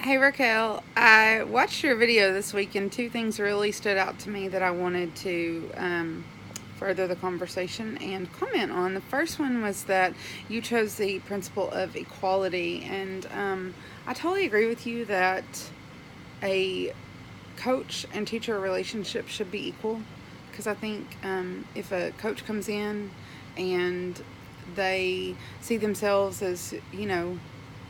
Hey Rocquel, I watched your video this week and two things really stood out to me that I wanted to further the conversation and comment on. The first one was that you chose the principle of equality, and I totally agree with you that a coach and teacher relationship should be equal, because I think if a coach comes in and they see themselves as,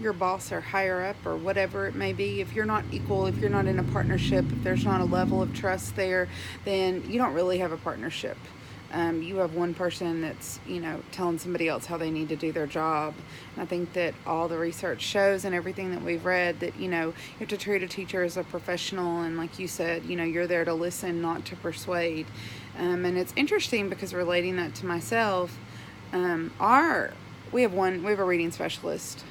your boss or higher up or whatever it may be, if you're not equal, if you're not in a partnership, if there's not a level of trust there, then you don't really have a partnership. You have one person that's, telling somebody else how they need to do their job. And I think that all the research shows and everything that we've read that, you have to treat a teacher as a professional. And like you said, you're there to listen, not to persuade. And it's interesting because relating that to myself, we have a reading specialist.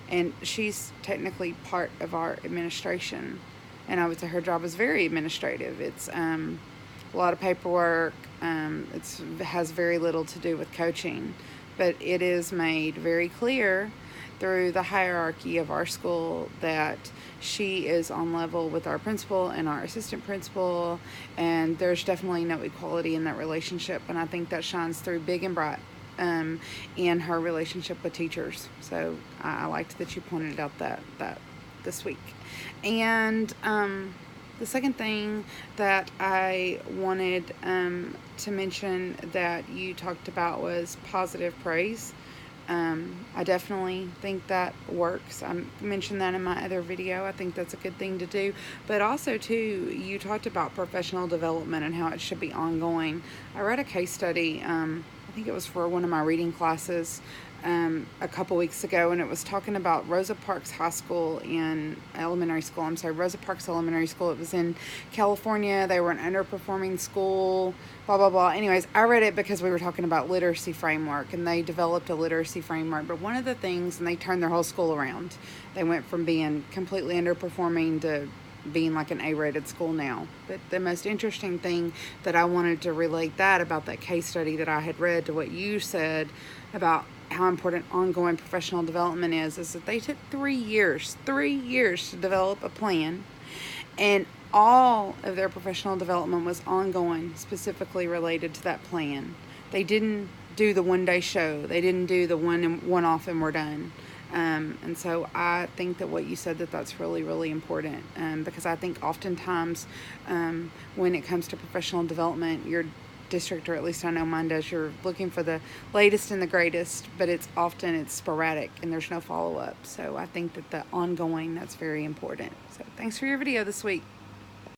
And she's technically part of our administration. And I would say her job is very administrative. It's a lot of paperwork. It has very little to do with coaching, but it is made very clear through the hierarchy of our school that she is on level with our principal and our assistant principal, and there's definitely no equality in that relationship. And I think that shines through big and bright in her relationship with teachers. So I liked that you pointed out that this week. And the second thing that I wanted to mention that you talked about was positive praise. I definitely think that works. I mentioned that in my other video. I think that's a good thing to do. But also, too, you talked about professional development and how it should be ongoing. I read a case study, I think it was for one of my reading classes, a couple weeks ago, and it was talking about Rosa Parks High School in elementary school. I'm sorry, Rosa Parks Elementary School. It was in California. They were an underperforming school, blah, blah, blah. Anyways, I read it because we were talking about literacy framework, and they developed a literacy framework. But one of the things, and they turned their whole school around. They went from being completely underperforming to being like an A-rated school now. But the most interesting thing that I wanted to relate that about that case study that I had read to what you said about how important ongoing professional development is that they took 3 years to develop a plan, and all of their professional development was ongoing, specifically related to that plan. They didn't do the one-day show. They didn't do the one-off and we're done. And so I think that what you said, that's really, really important, because I think oftentimes when it comes to professional development, your district, or at least I know mine does, you're looking for the latest and the greatest, but it's sporadic and there's no follow-up. So I think that the ongoing, that's very important. So thanks for your video this week.